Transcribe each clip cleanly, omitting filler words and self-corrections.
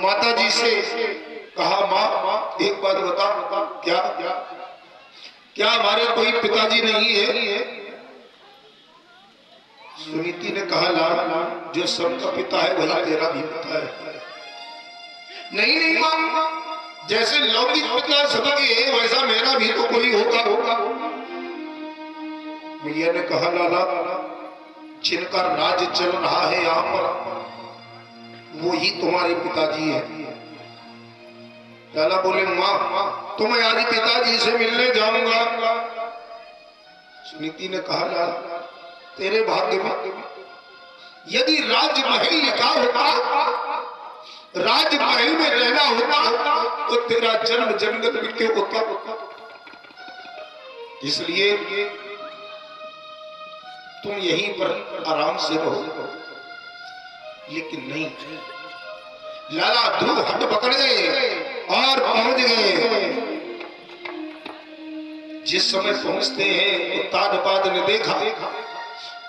माता जी से कहा, माँ एक बात बता, क्या क्या हमारे कोई पिताजी नहीं है? सुनीति ने कहा, लाल जो सबका पिता है वही तेरा भी पिता है। नहीं नहीं माँ, जैसे लौकिक पिता सबके है वैसा मेरा भी तो कोई होगा। मैया ने कहा, लाला जिनका राज चल रहा है यहाँ पर वो ही तुम्हारे पिताजी है। लाला बोले, माँ तो मैं आज पिताजी से मिलने जाऊंगा। सुनीति ने कहा, लाल तेरे भाग्य में यदि राजमहल लिखा होता, राजमहल में रहना होता तो तेरा जन्म जंगल में क्यों होता? इसलिए तुम यहीं पर आराम से रहो। लेकिन नहीं, लाला ध्रुव हट पकड़ गए और पहुंच गए। जिस समय पहुंचते हैं उत्तानपाद ने देखा,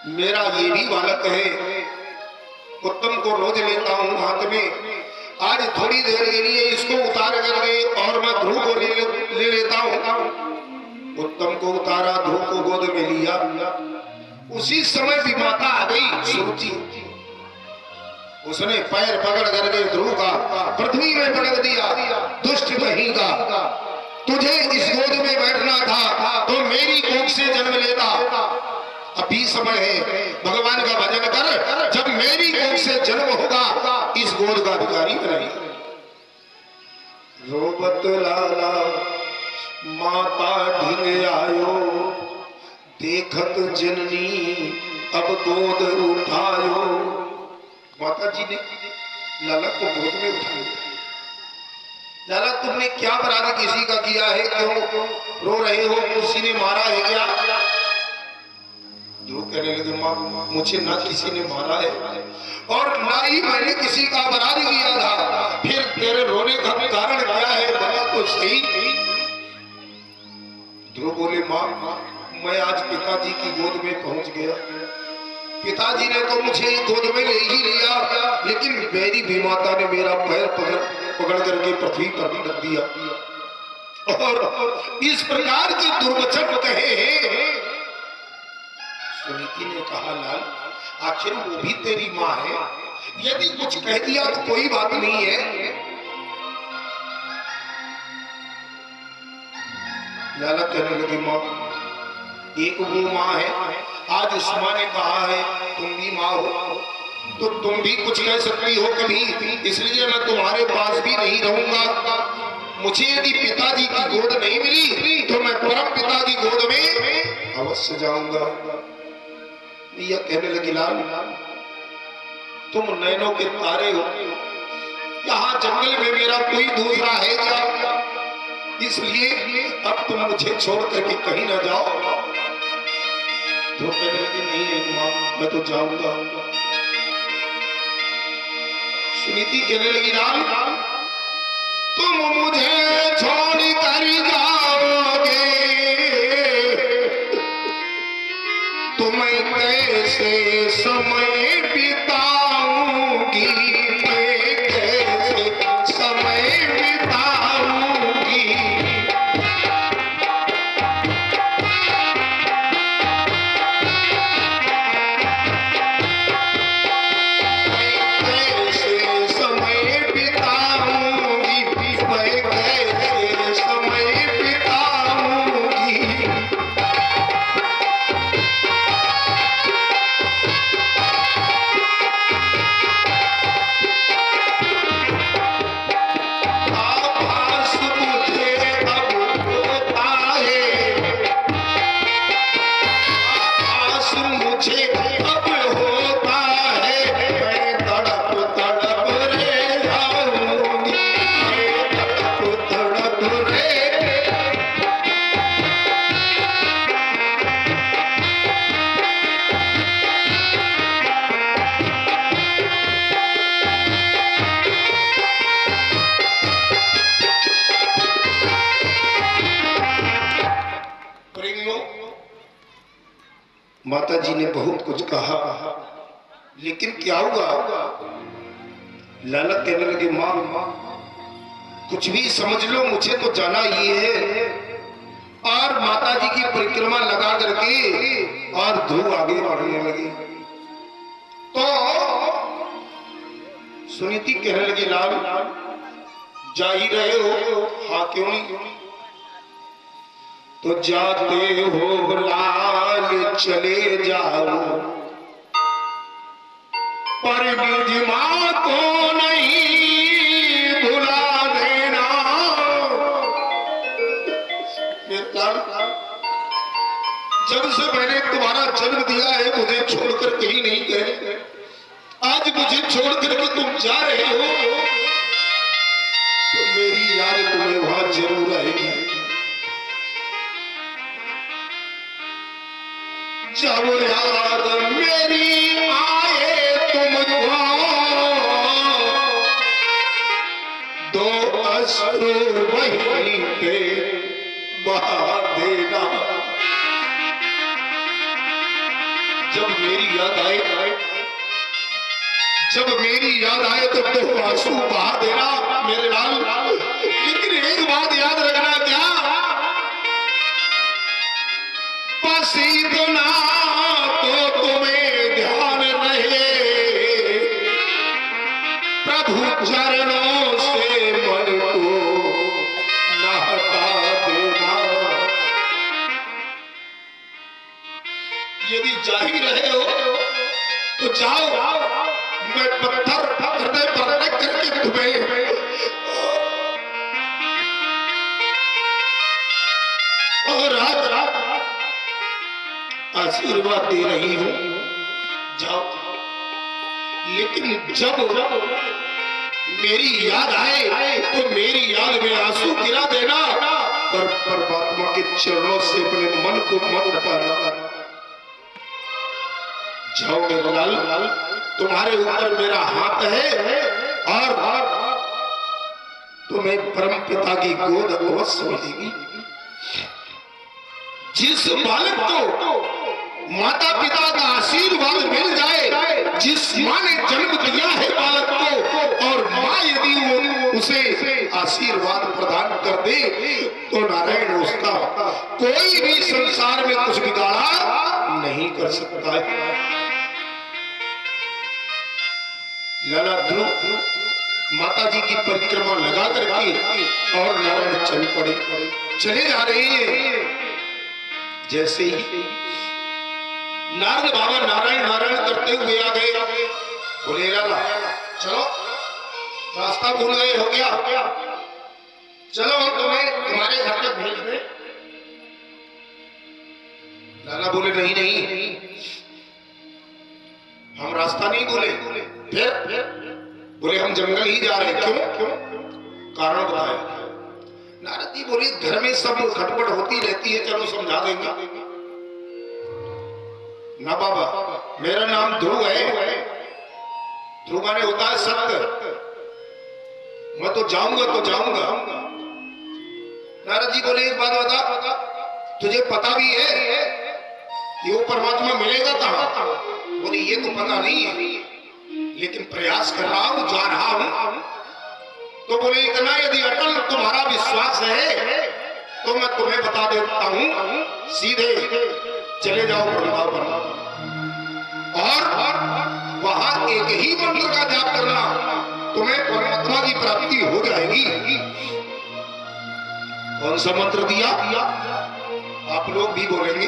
मेरा ये भी बालक है, उत्तम को रोज लेता हूं हाथ में, आज थोड़ी देर के लिए इसको उतार करके और मैं ध्रुव को ले लेता हूं। उत्तम को उतारा, ध्रुव को गोद में लिया। उसी समय भी माता आ गई सुरुचि। उसने पैर पकड़ करके ध्रुव का पृथ्वी में पटक दिया। दुष्ट कहेगा, तुझे इस गोद में बैठना था तो मेरी कोख से जन्म लेता। अभी समय है, भगवान का भजन कर, जब मेरी कोख से जन्म होगा इस गोद का अधिकारी बनेगा। रोबत लाला माता ढिंग आयो, देखत जननी अब गोद उठायो। माता जी ने लाला को गोद में उठाया। लाला तुमने क्या अपराध किसी का किया है? क्यों रो रहे हो? किसी ने मारा है क्या? जो कहने लगे, माँ मुझे ना किसी ने मारा है और ना ही मैंने किसी का अपराध किया था। फिर तेरे रोने का कारण क्या है? बता तो सही। ध्रुव बोले, माँ मैं आज पिताजी की गोद में पहुंच गया। पिताजी ने तो मुझे गोद में ले ही लिया, लेकिन मेरी भी माता ने मेरा पैर पकड़ करके पृथ्वी पर रख दिया। और इस प्रकार की दुर्वचन कहे हैं। सुनीति ने कहा, लाल आखिर वो भी तेरी माँ है, यदि कुछ कह दिया तो कोई बात नहीं है। लाला कहने लगी, माँ एक वो माँ है, आज उस माँ ने कहा है तुम भी माँ हो तो तुम भी कुछ कह सकती हो कभी, इसलिए मैं तुम्हारे पास भी नहीं रहूंगा। मुझे यदि पिताजी की गोद नहीं मिली तो मैं परम पिता की गोद में अवश्य जाऊंगा। यह कहने लगी, लाल तुम नैनों के तारे हो, यहाँ जंगल में मेरा कोई दूसरा है क्या? इसलिए अब तुम मुझे छोड़ करके कहीं ना जाओ। तो कहने लगी, नहीं है माँ मैं तो जाऊंगा। सुनीति कहने लगी, लाल तुम मुझे छोड़ कर जाओगे तो मैं कैसे समय बिताऊंगी, मैं कैसे समय बिताऊंगी। माता जी ने बहुत कुछ कहा, लेकिन क्या हुआ? लाला कहने लगे माँ कुछ भी समझ लो, मुझे तो जाना ये है। और माता जी की परिक्रमा लगा करके और ध्रुव आगे बढ़ने लगी। तो सुनीति कहने लगी लाल जा ही रहे हो? हाँ क्यों नहीं? तो जाते हो लाल चले जाओ, पर निज मां को नहीं भुला देना। जब से मैंने तुम्हारा जन्म दिया है मुझे छोड़कर कहीं नहीं गए, आज मुझे छोड़कर के तुम जा रहे हो तो मेरी याद तुम्हें वहां जरूर आएगी। जब याद मेरी आए तुमको दो अश्रु वहीं पे बहा देना। जब मेरी याद आए तो दो आंसू बहा देना मेरे लाल। लेकिन एक बात याद रखना, क्या बसी तो ना तो तुम्हें ध्यान रहे, प्रभु चरणों से मन को न हटा देना। यदि जा ही रहे हो तो जाओ, मैं पत्थर हृदय पर रख करके तुम्हें और रात आशीर्वाद दे रही हूं, जाओ। लेकिन जब मेरी याद आए तो मेरी याद में आंसू गिरा देना, पर परमात्मा के चरणों से अपने मन को मत हटाना। जाओ मेरे लाल, तुम्हारे ऊपर मेरा हाथ है और तुम्हें परम पिता की गोद अवश्य मिलेगी। जिस बालक को माता पिता का आशीर्वाद मिल जाए, जिस माँ ने जन्म दिया है बालक को, और माँ यदि उसे आशीर्वाद प्रदान कर दे तो नारायण उसका कोई भी संसार में कुछ बिगाड़ा नहीं कर सकता है। लाला ध्रुव माता जी की परिक्रमा लगा करके और नारायण चल पड़े। चले जा रहे हैं, जैसे ही नारद बाबा नारायण नारायण करते हुए आ गए, बोले लाला चलो, रास्ता भूल गए हो क्या? चलो हम तुम्हें तुम्हारे घर तक भेज दें। लाला बोले नहीं, हम रास्ता नहीं भूले। फिर बोले हम जंगल ही जा रहे। क्यों? कारण बताए। नारद जी बोले घर में सब खटपट होती रहती है, चलो समझा देंगे। ना बाबा, मेरा नाम ध्रुव है। ध्रुव माने होता है सत्य। मैं तो जाऊंगा। नारद जी बोले एक बात बता, तुझे पता भी है कि वो परमात्मा मिलेगा कहां? बोले ये तो पता नहीं है, लेकिन प्रयास कर रहा हूं, जा रहा हूं। तो बोले इतना यदि अटल तुम्हारा विश्वास है तो मैं तुम्हें बता देता हूं, सीधे चले जाओ वृंदावन और वहां एक ही मंत्र का जाप करना, तुम्हें परमात्मा की प्राप्ति हो जाएगी। कौन सा मंत्र दिया? आप लोग भी बोलेंगे,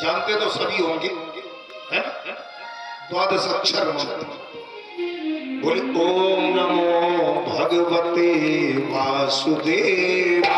जानते तो सभी होंगे, है ना? 12 अक्षर मंत्र। बोले ओम नमो भगवते वासुदेवाय,